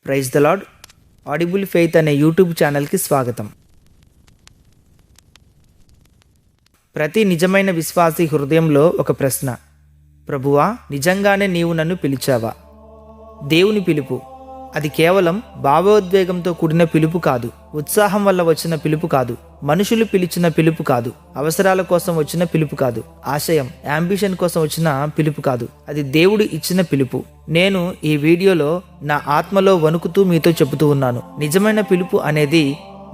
Praise the lord. Audible Faith అనే YouTube ఛానల్కి స్వాగతం. ప్రతి నిజమైన విశ్వాసి హృదయంలో ఒక ప్రశ్న, ప్రభువా, నిజంగానే నీవు నన్ను పిలిచావా? దేవుని పిలుపు అది కేవలం భావోద్వేగంతో కూడిన పిలుపు కాదు, ఉత్సాహం వల్ల వచ్చిన పిలుపు కాదు, మనుషులు పిలిచిన పిలుపు కాదు, అవసరాల కోసం వచ్చిన పిలుపు కాదు, ఆశయం యాంబిషన్ కోసం వచ్చిన పిలుపు కాదు. అది దేవుడు ఇచ్చిన పిలుపు. నేను ఈ వీడియోలో నా ఆత్మలో వణుకుతూ మీతో చెబుతూ ఉన్నాను. నిజమైన పిలుపు అనేది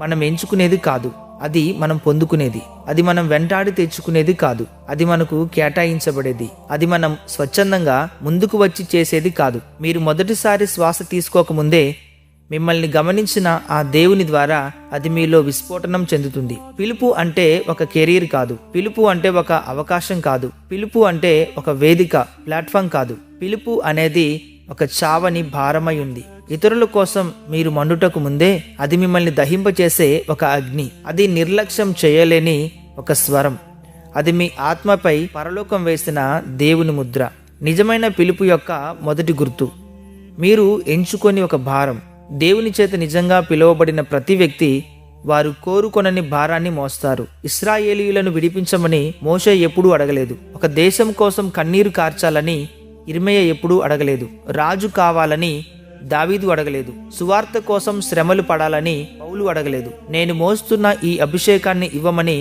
మనం ఎంచుకునేది కాదు, అది మనం పొందుకునేది. అది మనం వెంటాడి తెచ్చుకునేది కాదు, అది మనకు కేటాయించబడేది. అది మనం స్వచ్ఛందంగా ముందుకు వచ్చి చేసేది కాదు. మీరు మొదటిసారి శ్వాస తీసుకోకముందే మిమ్మల్ని గమనించిన ఆ దేవుని ద్వారా అది మీలో విస్ఫోటనం చెందుతుంది. పిలుపు అంటే ఒక కెరీర్ కాదు, పిలుపు అంటే ఒక అవకాశం కాదు, పిలుపు అంటే ఒక వేదిక, ప్లాట్ఫామ్ కాదు. పిలుపు అనేది ఒక చావని భారమై ఉంది. ఇతరుల కోసం మీరు మండుటకు ముందే అది మిమ్మల్ని దహింపచేసే ఒక అగ్ని. అది నిర్లక్ష్యం చేయలేని ఒక స్వరం. అది మీ ఆత్మపై పరలోకం వేసిన దేవుని ముద్ర. నిజమైన పిలుపు యొక్క మొదటి గుర్తు, మీరు ఎంచుకొని ఒక భారం. దేవుని చేత నిజంగా పిలువబడిన ప్రతి వ్యక్తి వారు కోరుకొనని భారాన్ని మోస్తారు. ఇశ్రాయేలీయులను విడిపించమని మోషే ఎప్పుడూ అడగలేదు. ఒక దేశం కోసం కన్నీరు కార్చాలని ఇర్మీయా ఎప్పుడూ అడగలేదు. రాజు కావాలని దావీదు అడగలేదు. సువార్త కోసం శ్రమలు పడాలని పౌలు అడగలేదు. నేను మోస్తున్న ఈ అభిషేకాన్ని ఇవ్వమని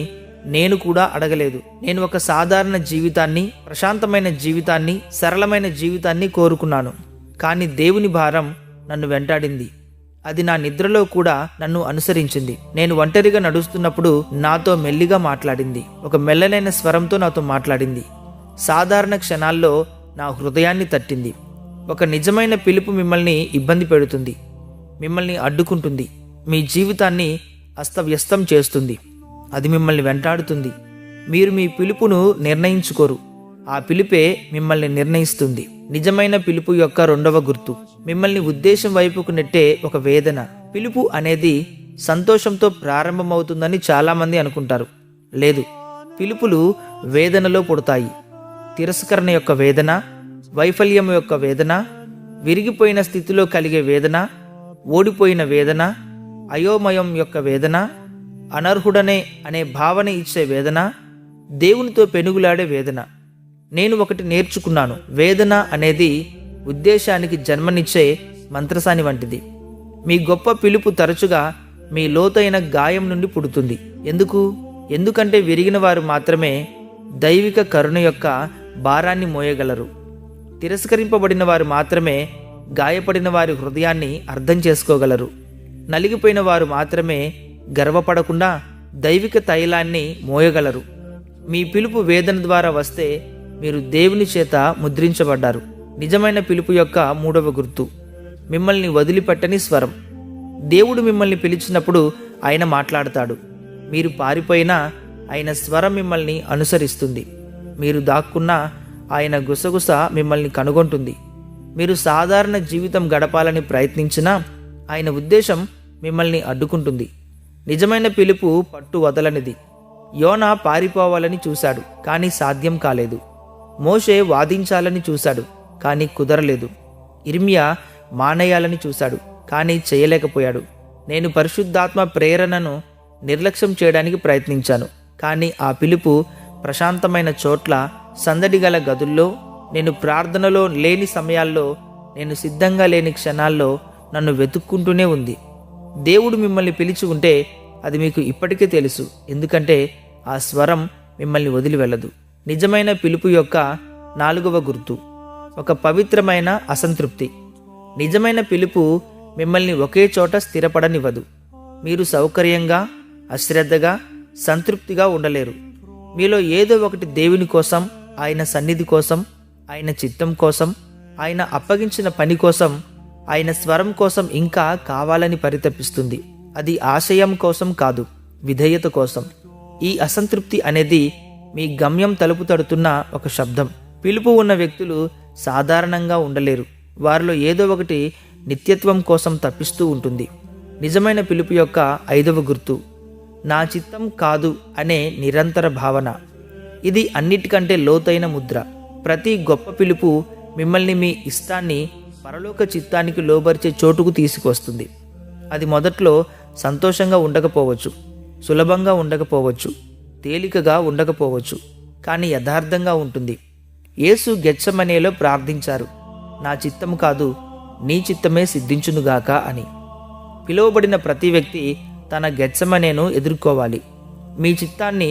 నేను కూడా అడగలేదు. నేను ఒక సాధారణ జీవితాన్ని, ప్రశాంతమైన జీవితాన్ని, సరళమైన జీవితాన్ని కోరుకున్నాను. కానీ దేవుని భారం నన్ను వెంటాడింది. అది నా నిద్రలో కూడా నన్ను అనుసరించింది. నేను ఒంటరిగా నడుస్తున్నప్పుడు నాతో మెల్లిగా మాట్లాడింది. ఒక మెల్లనైన స్వరంతో నాతో మాట్లాడింది. సాధారణ క్షణాల్లో నా హృదయాన్ని తట్టింది. ఒక నిజమైన పిలుపు మిమ్మల్ని ఇబ్బంది పెడుతుంది, మిమ్మల్ని అడ్డుకుంటుంది, మీ జీవితాన్ని అస్తవ్యస్తం చేస్తుంది. అది మిమ్మల్ని వెంటాడుతుంది. మీరు మీ పిలుపును నిర్ణయించుకోరు, ఆ పిలుపే మిమ్మల్ని నిర్ణయిస్తుంది. నిజమైన పిలుపు యొక్క రెండవ గుర్తు, మిమ్మల్ని ఉద్దేశం వైపుకు నెట్టే ఒక వేదన. పిలుపు అనేది సంతోషంతో ప్రారంభమవుతుందని చాలామంది అనుకుంటారు. లేదు, పిలుపులు వేదనలో పుడతాయి. తిరస్కరణ యొక్క వేదన, వైఫల్యం యొక్క వేదన, విరిగిపోయిన స్థితిలో కలిగే వేదన, ఓడిపోయిన వేదన, అయోమయం యొక్క వేదన, అనర్హుడనే అనే భావన ఇచ్చే వేదన, దేవునితో పెనుగులాడే వేదన. నేను ఒకటి నేర్చుకున్నాను, వేదన అనేది ఉద్దేశానికి జన్మనిచ్చే మంత్రసాని వంటిది. మీ గొప్ప పిలుపు తరచుగా మీ లోతైన గాయం నుండి పుడుతుంది. ఎందుకంటే విరిగిన వారు మాత్రమే దైవిక కరుణ యొక్క భారాన్ని మోయగలరు. తిరస్కరింపబడిన వారు మాత్రమే గాయపడిన వారి హృదయాన్ని అర్థం చేసుకోగలరు. నలిగిపోయిన వారు మాత్రమే గర్వపడకుండా దైవిక తైలాన్ని మోయగలరు. మీ పిలుపు వేదన ద్వారా వస్తే మీరు దేవుని చేత ముద్రించబడ్డారు. నిజమైన పిలుపు యొక్క మూడవ గుర్తు, మిమ్మల్ని వదిలిపెట్టని స్వరం. దేవుడు మిమ్మల్ని పిలిచినప్పుడు ఆయన మాట్లాడతాడు. మీరు పారిపోయినా ఆయన స్వరం మిమ్మల్ని అనుసరిస్తుంది. మీరు దాక్కున్నా ఆయన గుసగుస మిమ్మల్ని కనుగొంటుంది. మీరు సాధారణ జీవితం గడపాలని ప్రయత్నించినా ఆయన ఉద్దేశం మిమ్మల్ని అడ్డుకుంటుంది. నిజమైన పిలుపు పట్టు వదలనిది. యోనా పారిపోవాలని చూశాడు, కానీ సాధ్యం కాలేదు. మోషే వాదించాలని చూశాడు, కానీ కుదరలేదు. ఇర్మీయా మానేయాలని చూశాడు, కానీ చేయలేకపోయాడు. నేను పరిశుద్ధాత్మ ప్రేరణను నిర్లక్ష్యం చేయడానికి ప్రయత్నించాను, కానీ ఆ పిలుపు ప్రశాంతమైన చోట్ల, సందడి గల గదుల్లో, నేను ప్రార్థనలో లేని సమయాల్లో, నేను సిద్ధంగా లేని క్షణాల్లో నన్ను వెతుక్కుంటూనే ఉంది. దేవుడు మిమ్మల్ని పిలిచి ఉంటే అది మీకు ఇప్పటికే తెలుసు, ఎందుకంటే ఆ స్వరం మిమ్మల్ని వదిలి వెళ్ళదు. నిజమైన పిలుపు యొక్క నాలుగవ గుర్తు, ఒక పవిత్రమైన అసంతృప్తి. నిజమైన పిలుపు మిమ్మల్ని ఒకే చోట స్థిరపడనివ్వదు. మీరు సౌకర్యంగా, అశ్రద్ధగా, సంతృప్తిగా ఉండలేరు. మీలో ఏదో ఒకటి దేవుని కోసం, ఆయన సన్నిధి కోసం, ఆయన చిత్తం కోసం, ఆయన అప్పగించిన పని కోసం, ఆయన స్వరం కోసం ఇంకా కావాలని పరితపిస్తుంది. అది ఆశయం కోసం కాదు, విధేయత కోసం. ఈ అసంతృప్తి అనేది మీ గమ్యం తలుపు తడుతున్న ఒక శబ్దం. పిలుపు ఉన్న వ్యక్తులు సాధారణంగా ఉండలేరు. వారిలో ఏదో ఒకటి నిత్యత్వం కోసం తప్పిస్తూ ఉంటుంది. నిజమైన పిలుపు యొక్క ఐదవ గుర్తు, నా చిత్తం కాదు అనే నిరంతర భావన. ఇది అన్నిటికంటే లోతైన ముద్ర. ప్రతి గొప్ప పిలుపు మిమ్మల్ని మీ ఇష్టాన్ని పరలోక చిత్తానికి లోబరిచే చోటుకు తీసుకొస్తుంది. అది మొదట్లో సంతోషంగా ఉండకపోవచ్చు, సులభంగా ఉండకపోవచ్చు, తేలికగా ఉండకపోవచ్చు, కానీ యథార్థంగా ఉంటుంది. యేసు గెత్సెమనేలో ప్రార్థించారు, నా చిత్తం కాదు నీ చిత్తమే సిద్ధించునుగాక అని. పిలువబడిన ప్రతి వ్యక్తి తన గెత్సెమనేను ఎదుర్కోవాలి. మీ చిత్తాన్ని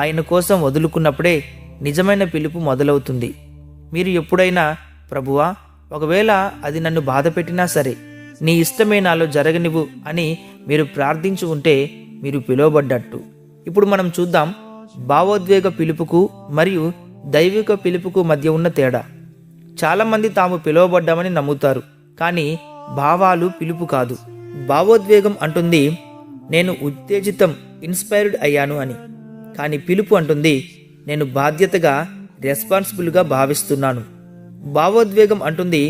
ఆయన కోసం వదులుకున్నప్పుడే నిజమైన పిలుపు మొదలవుతుంది. మీరు ఎప్పుడైనా, ప్రభువా, ఒకవేళ అది నన్ను బాధపెట్టినా సరే నీ ఇష్టమే నాలో జరగనివ్వు అని మీరు ప్రార్థించి ఉంటే మీరు పిలువబడ్డట్టు. ఇప్పుడు మనం చూద్దాం భావోద్వేగ పిలుపుకు మరియు దైవిక పిలుపుకు మధ్య ఉన్న తేడా. చాలామంది తాము పిలువబడ్డామని నమ్ముతారు, కానీ భావాలు పిలుపు కాదు. భావోద్వేగం అంటుంది నేను ఉత్తేజితం, ఇన్స్పైర్డ్ అయ్యాను అని. కానీ పిలుపు అంటుంది నేను బాధ్యతగా, రెస్పాన్సిబుల్గా భావిస్తున్నాను. భావోద్వేగం అంటుంది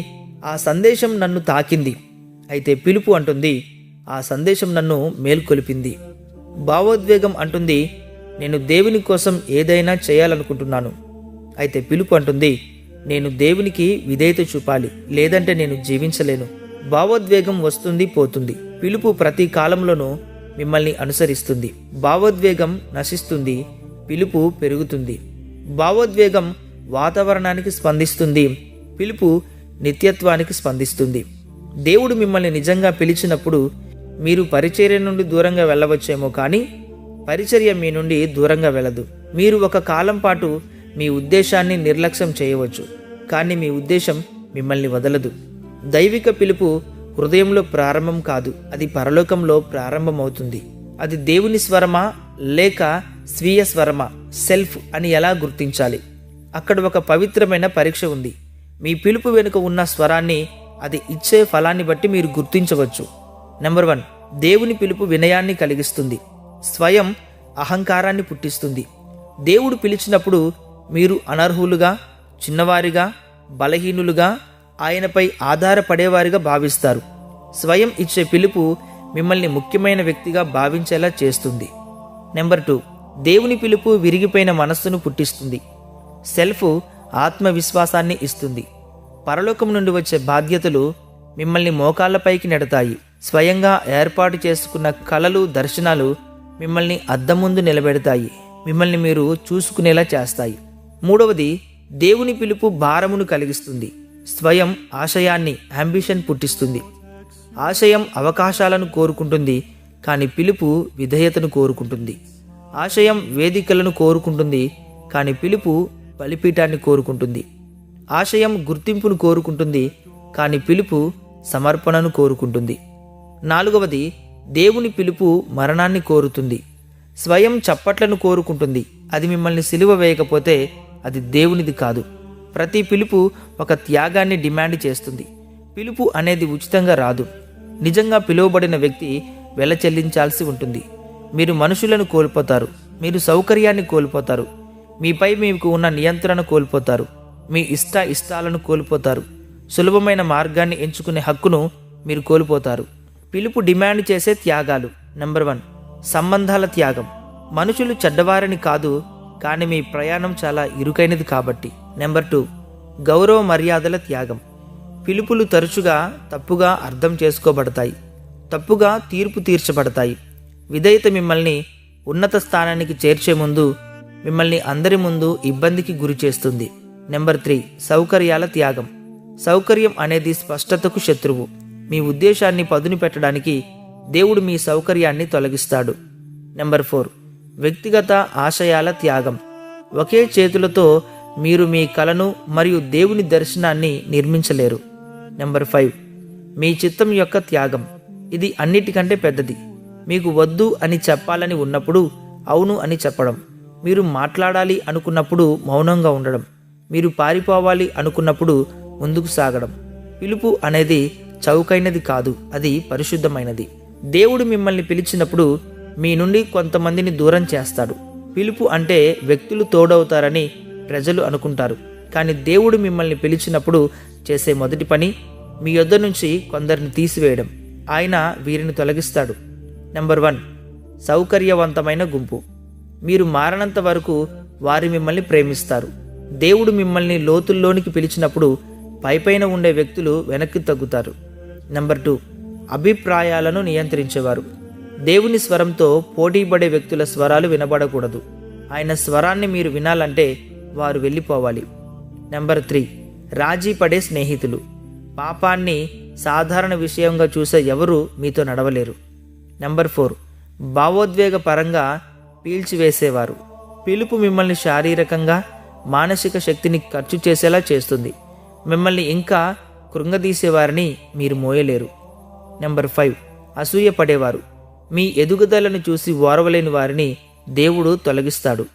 ఆ సందేశం నన్ను తాకింది. అయితే పిలుపు అంటుంది ఆ సందేశం నన్ను మేల్కొలిపింది. భావోద్వేగం అంటుంది నేను దేవుని కోసం ఏదైనా చేయాలనుకుంటున్నాను. అయితే పిలుపు అంటుంది నేను దేవునికి విధేయత చూపాలి, లేదంటే నేను జీవించలేను. భావోద్వేగం వస్తుంది, పోతుంది. పిలుపు ప్రతి కాలంలోనూ మిమ్మల్ని అనుసరిస్తుంది. భావోద్వేగం నశిస్తుంది, పిలుపు పెరుగుతుంది. భావోద్వేగం వాతావరణానికి స్పందిస్తుంది, పిలుపు నిత్యత్వానికి స్పందిస్తుంది. దేవుడు మిమ్మల్ని నిజంగా పిలిచినప్పుడు మీరు పరిచర్య నుండి దూరంగా వెళ్ళవచ్చేమో, కానీ పరిచర్య మీ నుండి దూరంగా వెళ్ళదు. మీరు ఒక కాలం పాటు మీ ఉద్దేశాన్ని నిర్లక్ష్యం చేయవచ్చు, కానీ మీ ఉద్దేశం మిమ్మల్ని వదలదు. దైవిక పిలుపు హృదయంలో ప్రారంభం కాదు, అది పరలోకంలో ప్రారంభమవుతుంది. అది దేవుని స్వరమా లేక స్వీయ స్వరమా, సెల్ఫ్ అని ఎలా గుర్తించాలి? అక్కడ ఒక పవిత్రమైన పరీక్ష ఉంది. మీ పిలుపు వెనుక ఉన్న స్వరాన్ని, అది ఇచ్చే ఫలాన్ని బట్టి మీరు గుర్తించవచ్చు. నెంబర్ 1, దేవుని పిలుపు వినయాన్ని కలిగిస్తుంది, స్వయం అహంకారాన్ని పుట్టిస్తుంది. దేవుడు పిలిచినప్పుడు మీరు అనర్హులుగా, చిన్నవారిగా, బలహీనులుగా, ఆయనపై ఆధారపడేవారిగా భావిస్తారు. స్వయం ఇచ్చే పిలుపు మిమ్మల్ని ముఖ్యమైన వ్యక్తిగా భావించేలా చేస్తుంది. నెంబర్ 2, దేవుని పిలుపు విరిగిపోయిన మనస్సును పుట్టిస్తుంది. సెల్ఫ్ ఆత్మవిశ్వాసాన్ని ఇస్తుంది. పరలోకం నుండి వచ్చే బాధ్యతలు మిమ్మల్ని మోకాళ్లపైకి నెడతాయి. స్వయంగా ఏర్పాటు చేసుకున్న కలలు, దర్శనాలు మిమ్మల్ని అద్దం ముందు నిలబెడతాయి, మిమ్మల్ని మీరు చూసుకునేలా చేస్తాయి. 3వది, దేవుని పిలుపు భారమును కలిగిస్తుంది. స్వయం ఆశయాన్ని, అంబిషన్ పుట్టిస్తుంది. ఆశయం అవకాశాలను కోరుకుంటుంది, కానీ పిలుపు విధేయతను కోరుకుంటుంది. ఆశయం వేదికలను కోరుకుంటుంది, కానీ పిలుపు బలిపీఠాన్ని కోరుకుంటుంది. ఆశయం గుర్తింపును కోరుకుంటుంది, కానీ పిలుపు సమర్పణను కోరుకుంటుంది. 4వది, దేవుని పిలుపు మరణాన్ని కోరుతుంది. స్వయం చప్పట్లను కోరుకుంటుంది, అది మిమ్మల్ని సిలువ వేయకపోతే అది దేవునిది కాదు. ప్రతి పిలుపు ఒక త్యాగాన్ని డిమాండ్ చేస్తుంది. పిలుపు అనేది ఉచితంగా రాదు. నిజంగా పిలువబడిన వ్యక్తి వెల చెల్లించాల్సి ఉంటుంది. మీరు మనుషులను కోల్పోతారు, మీరు సౌకర్యాన్ని కోల్పోతారు, మీపై మీకు ఉన్న నియంత్రణ కోల్పోతారు, మీ ఇష్టాలను కోల్పోతారు, సులభమైన మార్గాన్ని ఎంచుకునే హక్కును మీరు కోల్పోతారు. పిలుపు డిమాండ్ చేసే త్యాగాలు. నెంబర్ 1, సంబంధాల త్యాగం. మనుషులు చెడ్డవారిని కాదు, కానీ మీ ప్రయాణం చాలా ఇరుకైనది కాబట్టి. నెంబర్ 2, గౌరవ మర్యాదల త్యాగం. పిలుపులు తరచుగా తప్పుగా అర్థం చేసుకోబడతాయి, తప్పుగా తీర్పు తీర్చబడతాయి. విధేయత మిమ్మల్ని ఉన్నత స్థానానికి చేర్చే ముందు మిమ్మల్ని అందరి ముందు ఇబ్బందికి గురి చేస్తుంది. నెంబర్ 3, సౌకర్యాల త్యాగం. సౌకర్యం అనేది స్పష్టతకు శత్రువు. మీ ఉద్దేశాన్ని పదును పెట్టడానికి దేవుడు మీ సౌకర్యాన్ని తొలగిస్తాడు. నెంబర్ 4, వ్యక్తిగత ఆశయాల త్యాగం. ఒకే చేతులతో మీరు మీ కలను మరియు దేవుని దర్శనాన్ని నిర్మించలేరు. నెంబర్ 5, మీ చిత్తం యొక్క త్యాగం. ఇది అన్నిటికంటే పెద్దది. మీకు వద్దు అని చెప్పాలని ఉన్నప్పుడు అవును అని చెప్పడం, మీరు మాట్లాడాలి అనుకున్నప్పుడు మౌనంగా ఉండడం, మీరు పారిపోవాలి అనుకున్నప్పుడు ముందుకు సాగడం. పిలుపు అనేది చౌకైనది కాదు, అది పరిశుద్ధమైనది. దేవుడు మిమ్మల్ని పిలిచినప్పుడు మీ నుండి కొంతమందిని దూరం చేస్తాడు. పిలుపు అంటే వ్యక్తులు తోడవుతారని ప్రజలు అనుకుంటారు, కానీ దేవుడు మిమ్మల్ని పిలిచినప్పుడు చేసే మొదటి పని మీ యొద్ద నుంచి కొందరిని తీసివేయడం. ఆయన వీరిని తొలగిస్తాడు. నెంబర్ 1, సౌకర్యవంతమైన గుంపు. మీరు మారనంత వరకు వారు మిమ్మల్ని ప్రేమిస్తారు. దేవుడు మిమ్మల్ని లోతుల్లోనికి పిలిచినప్పుడు పైపైన ఉండే వ్యక్తులు వెనక్కి తగ్గుతారు. నెంబర్ 2, అభిప్రాయాలను నియంత్రించేవారు. దేవుని స్వరంతో పోటీపడే వ్యక్తుల స్వరాలు వినబడకూడదు. ఆయన స్వరాన్ని మీరు వినాలంటే వారు వెళ్ళిపోవాలి. నెంబర్ 3, రాజీ పడే స్నేహితులు. పాపాన్ని సాధారణ విషయంగా చూసే ఎవరు మీతో నడవలేరు. నెంబర్ 4, భావోద్వేగ పరంగా పీల్చివేసేవారు. పిలుపు మిమ్మల్ని శారీరకంగా మానసిక శక్తిని ఖర్చు చేసేలా చేస్తుంది. మిమ్మల్ని ఇంకా కృంగదీసేవారిని మీరు మోయలేరు. నెంబర్ 5, అసూయ పడేవారు. మీ ఎదుగుదలను చూసి ఓర్వలేని వారిని దేవుడు తొలగిస్తాడు.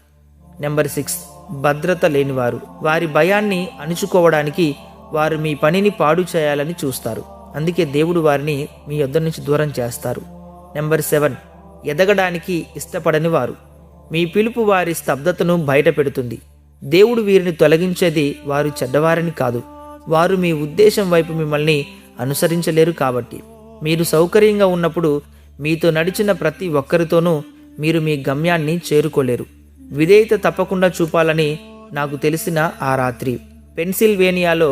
నెంబర్ 6, భద్రత లేనివారు. వారి భయాన్ని అణుచుకోవడానికి వారు మీ పనిని పాడు చేయాలని చూస్తారు. అందుకే దేవుడు వారిని మీ యొద్ద నుంచి దూరం చేస్తారు. నెంబర్ 7, ఎదగడానికి ఇష్టపడని వారు. మీ పిలుపు వారి స్తబ్దతను బయట పెడుతుంది. దేవుడు వీరిని తొలగించేది వారు చెడ్డవారిని కాదు, వారు మీ ఉద్దేశం వైపు మిమ్మల్ని అనుసరించలేరు కాబట్టి. మీరు సౌకర్యంగా ఉన్నప్పుడు మీతో నడిచిన ప్రతి ఒక్కరితోనూ మీరు మీ గమ్యాన్ని చేరుకోలేరు. విధేయత తప్పకుండా చూపాలని నాకు తెలిసిన ఆ రాత్రి పెన్సిల్వేనియాలో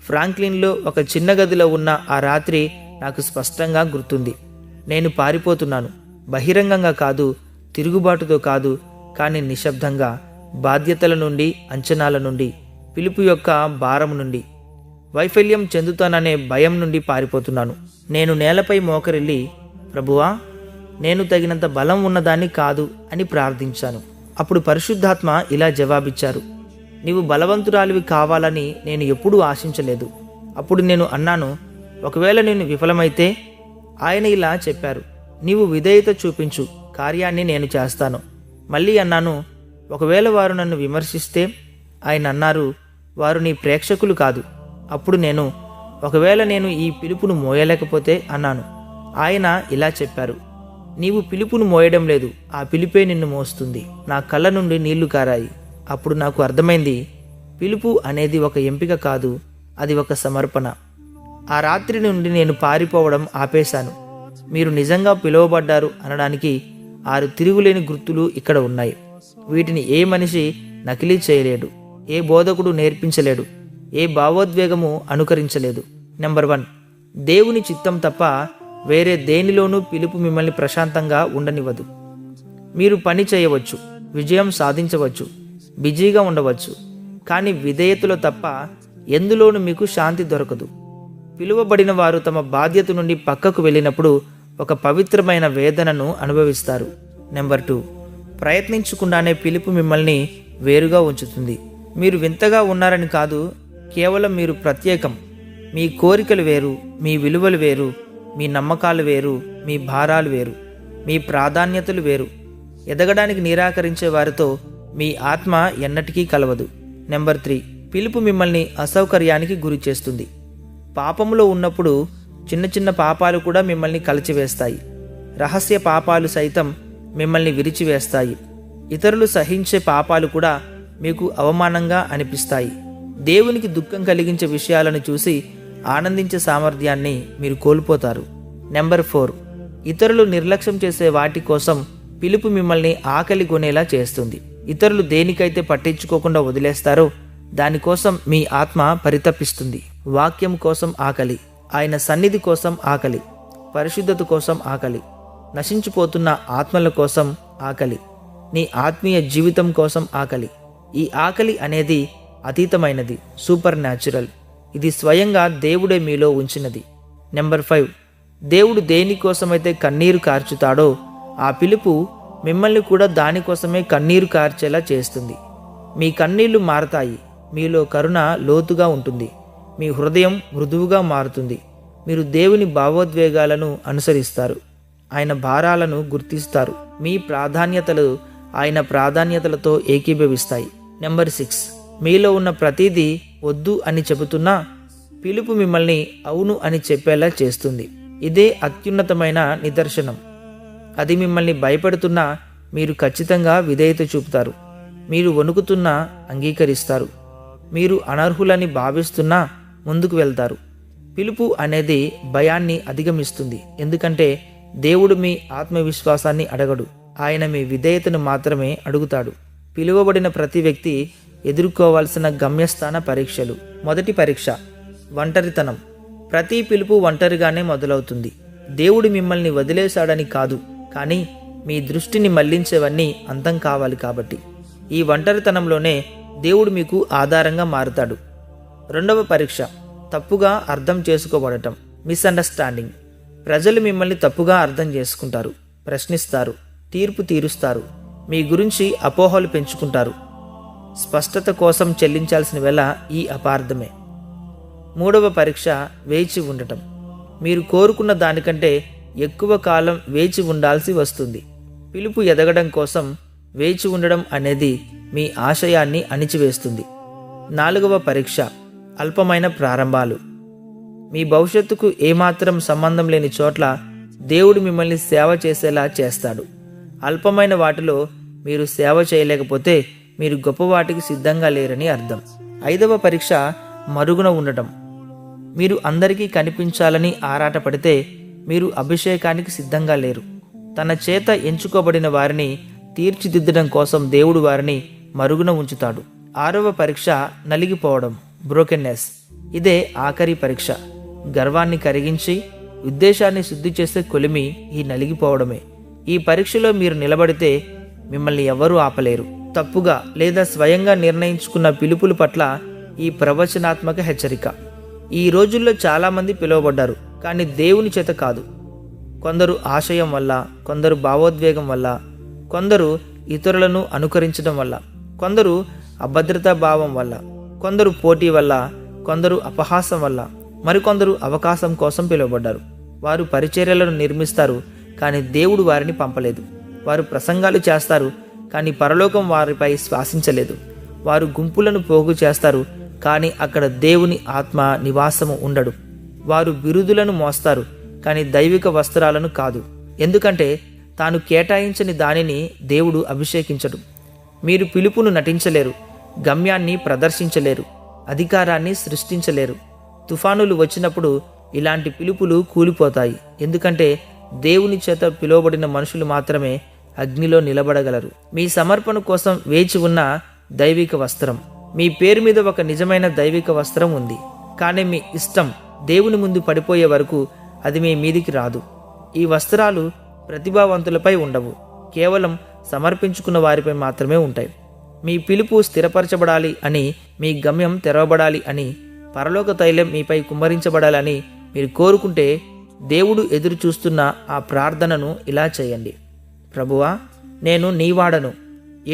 ఫ్రాంక్లిన్లో ఒక చిన్న గదిలో ఉన్న ఆ రాత్రి నాకు స్పష్టంగా గుర్తుంది. నేను పారిపోతున్నాను, బహిరంగంగా కాదు, తిరుగుబాటుతో కాదు, కానీ నిశ్శబ్దంగా, బాధ్యతల నుండి, అంచనాల నుండి, పిలుపు యొక్క భారం నుండి, వైఫల్యం చెందుతాననే భయం నుండి పారిపోతున్నాను. నేను నేలపై మోకరిల్లి, ప్రభువా, నేను తగినంత బలం ఉన్నదాన్ని కాదు అని ప్రార్థించాను. అప్పుడు పరిశుద్ధాత్మ ఇలా జవాబిచ్చారు, నీవు బలవంతురాలివి కావాలని నేను ఎప్పుడూ ఆశించలేదు. అప్పుడు నేను అన్నాను, ఒకవేళ నేను విఫలమైతే? ఆయన ఇలా చెప్పారు, నీవు విధేయత చూపించు, కార్యాన్ని నేను చేస్తాను. మళ్ళీ అన్నాను, ఒకవేళ వారు నన్ను విమర్శిస్తే? ఆయన అన్నారు, వారు నీ ప్రేక్షకులు కాదు. అప్పుడు నేను, ఒకవేళ నేను ఈ పిలుపును మోయలేకపోతే? అన్నాను. ఆయన ఇలా చెప్పారు, నీవు పిలుపును మోయడం లేదు, ఆ పిలుపే నిన్ను మోస్తుంది. నా కళ్ళ నుండి నీళ్లు కారాయి. అప్పుడు నాకు అర్థమైంది, పిలుపు అనేది ఒక ఎంపిక కాదు, అది ఒక సమర్పణ. ఆ రాత్రి నుండి నేను పారిపోవడం ఆపేశాను. మీరు నిజంగా పిలువబడ్డారు అనడానికి 6 తిరుగులేని గుర్తులు ఇక్కడ ఉన్నాయి. వీటిని ఏ మనిషి నకిలీ చేయలేడు, ఏ బోధకుడు నేర్పించలేడు, ఏ భావోద్వేగము అనుకరించలేదు. నెంబర్ 1, దేవుని చిత్తం తప్ప వేరే దేనిలోనూ పిలుపు మిమ్మల్ని ప్రశాంతంగా ఉండనివ్వదు. మీరు పని చేయవచ్చు, విజయం సాధించవచ్చు, బిజీగా ఉండవచ్చు, కానీ విధేయతలో తప్ప ఎందులోనూ మీకు శాంతి దొరకదు. పిలువబడిన వారు తమ బాధ్యత నుండి పక్కకు వెళ్ళినప్పుడు ఒక పవిత్రమైన వేదనను అనుభవిస్తారు. నెంబర్ 2, ప్రయత్నించకుండానే పిలుపు మిమ్మల్ని వేరుగా ఉంచుతుంది. మీరు వింతగా ఉన్నారని కాదు, కేవలం మీరు ప్రత్యేకం. మీ కోరికలు వేరు, మీ విలువలు వేరు, మీ నమ్మకాలు వేరు, మీ భారాలు వేరు, మీ ప్రాధాన్యతలు వేరు. ఎదగడానికి నిరాకరించే వారితో మీ ఆత్మ ఎన్నటికీ కలవదు. నెంబర్ 3, పిలుపు మిమ్మల్ని అసౌకర్యానికి గురి చేస్తుంది. పాపంలో ఉన్నప్పుడు చిన్న చిన్న పాపాలు కూడా మిమ్మల్ని కలిచివేస్తాయి. రహస్య పాపాలు సైతం మిమ్మల్ని విరిచివేస్తాయి. ఇతరులు సహించే పాపాలు కూడా మీకు అవమానంగా అనిపిస్తాయి. దేవునికి దుఃఖం కలిగించే విషయాలను చూసి ఆనందించే సామర్థ్యాన్ని మీరు కోల్పోతారు. నెంబర్ 4, ఇతరులు నిర్లక్ష్యం చేసే వాటి కోసం పిలుపు మిమ్మల్ని ఆకలి కొనేలా చేస్తుంది. ఇతరులు దేనికైతే పట్టించుకోకుండా వదిలేస్తారో దానికోసం మీ ఆత్మ పరితపిస్తుంది. వాక్యం కోసం ఆకలి, ఆయన సన్నిధి కోసం ఆకలి, పరిశుద్ధత కోసం ఆకలి, నశించిపోతున్న ఆత్మల కోసం ఆకలి, నీ ఆత్మీయ జీవితం కోసం ఆకలి. ఈ ఆకలి అనేది అతీతమైనది, సూపర్ న్యాచురల్. ఇది స్వయంగా దేవుడే మీలో ఉంచినది. నెంబర్ 5, దేవుడు దేనికోసమైతే కన్నీరు కార్చుతాడో ఆ పిలుపు మిమ్మల్ని కూడా దానికోసమే కన్నీరు కార్చేలా చేస్తుంది. మీ కన్నీళ్లు మారతాయి, మీలో కరుణ లోతుగా ఉంటుంది, మీ హృదయం మృదువుగా మారుతుంది. మీరు దేవుని భావోద్వేగాలను అనుసరిస్తారు, ఆయన భారాలను గుర్తిస్తారు, మీ ప్రాధాన్యతలు ఆయన ప్రాధాన్యతలతో ఏకీభవిస్తాయి. నెంబర్ 6, మీలో ఉన్న ప్రతిదీ వద్దు అని చెబుతున్నా పిలుపు మిమ్మల్ని అవును అని చెప్పేలా చేస్తుంది. ఇదే అత్యున్నతమైన నిదర్శనం. అది మిమ్మల్ని భయపెడుతున్నా మీరు ఖచ్చితంగా విధేయత చూపుతారు. మీరు వణుకుతున్నా అంగీకరిస్తారు. మీరు అనర్హులని భావిస్తున్నా ముందుకు వెళ్తారు. పిలుపు అనేది భయాన్ని అధిగమిస్తుంది, ఎందుకంటే దేవుడు మీ ఆత్మవిశ్వాసాన్ని అడగడు, ఆయన మీ విధేయతను మాత్రమే అడుగుతాడు. పిలువబడిన ప్రతి వ్యక్తి ఎదుర్కోవాల్సిన గమ్యస్థాన పరీక్షలు. మొదటి పరీక్ష, ఒంటరితనం. ప్రతి పిలుపు ఒంటరిగానే మొదలవుతుంది. దేవుడు మిమ్మల్ని వదిలేశాడని కాదు, కానీ మీ దృష్టిని మళ్లించేవన్నీ అంతం కావాలి కాబట్టి. ఈ ఒంటరితనంలోనే దేవుడు మీకు ఆధారంగా మారుతాడు. రెండవ పరీక్ష, తప్పుగా అర్థం చేసుకోబడటం, మిస్అండర్స్టాండింగ్. ప్రజలు మిమ్మల్ని తప్పుగా అర్థం చేసుకుంటారు, ప్రశ్నిస్తారు, తీర్పు తీరుస్తారు, మీ గురించి అపోహలు పెంచుకుంటారు. స్పష్టత కోసం చెల్లించాల్సిన వెల ఈ అపార్థమే. మూడవ పరీక్ష, వేచి ఉండటం. మీరు కోరుకున్న దానికంటే ఎక్కువ కాలం వేచి ఉండాల్సి వస్తుంది. పిలుపు ఎదగడం కోసం వేచి ఉండడం అనేది మీ ఆశయాన్ని అణిచివేస్తుంది. నాలుగవ పరీక్ష, అల్పమైన ప్రారంభాలు. మీ భవిష్యత్తుకు ఏమాత్రం సంబంధం లేని చోట్ల దేవుడు మిమ్మల్ని సేవ చేసేలా చేస్తాడు. అల్పమైన వాటిలో మీరు సేవ చేయలేకపోతే మీరు గొప్ప వాటికి సిద్ధంగా లేరని అర్థం. ఐదవ పరీక్ష, మరుగున ఉండటం. మీరు అందరికీ కనిపించాలని ఆరాటపడితే మీరు అభిషేకానికి సిద్ధంగా లేరు. తన చేత ఎంచుకోబడిన వారిని తీర్చిదిద్దడం కోసం దేవుడు వారిని మరుగున ఉంచుతాడు. ఆరవ పరీక్ష, నలిగిపోవడం, బ్రోకెన్నెస్. ఇదే ఆఖరి పరీక్ష. గర్వాన్ని కరిగించి ఉద్దేశాన్ని శుద్ధి చేసే కొలిమి ఈ నలిగిపోవడమే. ఈ పరీక్షలో మీరు నిలబడితే మిమ్మల్ని ఎవరూ ఆపలేరు. తప్పుగా లేదా స్వయంగా నిర్ణయించుకున్న పిలుపుల పట్ల ఈ ప్రవచనాత్మక హెచ్చరిక. ఈ రోజుల్లో చాలామంది పిలువబడ్డారు, కానీ దేవుని చేత కాదు. కొందరు ఆశయం వల్ల, కొందరు భావోద్వేగం వల్ల, కొందరు ఇతరులను అనుకరించడం వల్ల, కొందరు అభద్రతా భావం వల్ల, కొందరు పోటీ వల్ల, కొందరు అపహాసం వల్ల, మరికొందరు అవకాశం కోసం పిలువబడ్డారు. వారు పరిచర్యలను నిర్మిస్తారు, కానీ దేవుడు వారిని పంపలేదు. వారు ప్రసంగాలు చేస్తారు, కానీ పరలోకం వారిపై శ్వాసించలేదు. వారు గుంపులను పోగు చేస్తారు, కానీ అక్కడ దేవుని ఆత్మ నివాసము ఉండడు. వారు బిరుదులను మోస్తారు, కానీ దైవిక వస్త్రాలను కాదు. ఎందుకంటే తాను కేటాయించని దానిని దేవుడు అభిషేకించడు. మీరు పిలుపును నటించలేరు, గమ్యాన్ని ప్రదర్శించలేరు, అధికారాన్ని సృష్టించలేరు. తుఫానులు వచ్చినప్పుడు ఇలాంటి పిలుపులు కూలిపోతాయి, ఎందుకంటే దేవుని చేత పిలువబడిన మనుషులు మాత్రమే అగ్నిలో నిలబడగలరు. మీ సమర్పణ కోసం వేచి ఉన్న దైవిక వస్త్రం. మీ పేరు మీద ఒక నిజమైన దైవిక వస్త్రం ఉంది, కానీ మీ ఇష్టం దేవుని ముందు పడిపోయే వరకు అది మీ మీదికి రాదు. ఈ వస్త్రాలు ప్రతిభావంతులపై ఉండవు, కేవలం సమర్పించుకున్న వారిపై మాత్రమే ఉంటాయి. మీ పిలుపు స్థిరపరచబడాలి అని, మీ గమ్యం తెరవబడాలి అని, పరలోక తైలం మీపై కుమ్మరించబడాలని మీరు కోరుకుంటే దేవుడు ఎదురు చూస్తున్న ఆ ప్రార్థనను ఇలా చేయండి. ప్రభువా, నేను నీవాడను.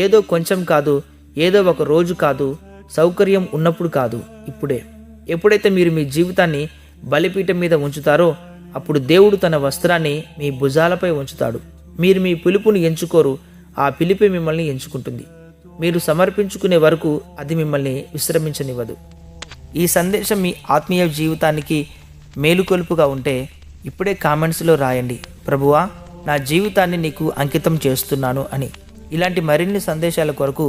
ఏదో కొంచెం కాదు, ఏదో ఒక రోజు కాదు, సౌకర్యం ఉన్నప్పుడు కాదు, ఇప్పుడే. ఎప్పుడైతే మీరు మీ జీవితాన్ని బలిపీఠం మీద ఉంచుతారో అప్పుడు దేవుడు తన వస్త్రాన్ని మీ భుజాలపై ఉంచుతాడు. మీరు మీ పిలుపుని ఎంచుకోరు, ఆ పిలిపే మిమ్మల్ని ఎంచుకుంటుంది. మీరు సమర్పించుకునే వరకు అది మిమ్మల్ని విశ్రమించనివ్వదు. ఈ సందేశం మీ ఆత్మీయ జీవితానికి మేలుకొలుపుగా ఉంటే ఇప్పుడే కామెంట్స్లో రాయండి, ప్రభువా, నా జీవితాన్ని నీకు అంకితం చేస్తున్నాను అని. ఇలాంటి మరిన్ని సందేశాల కొరకు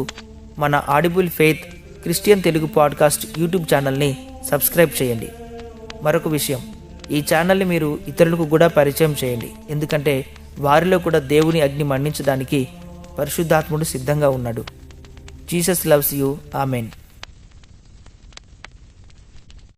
మన audible faith Christian Telugu podcast YouTube ఛానల్ని సబ్స్క్రైబ్ చేయండి. మరొక విషయం, ఈ ఛానల్ని మీరు ఇతరులకు కూడా పరిచయం చేయండి, ఎందుకంటే వారిలో కూడా దేవుని అగ్ని మండించడానికి పరిశుద్ధాత్ముడు సిద్ధంగా ఉన్నాడు. Jesus loves you. ఆమెన్.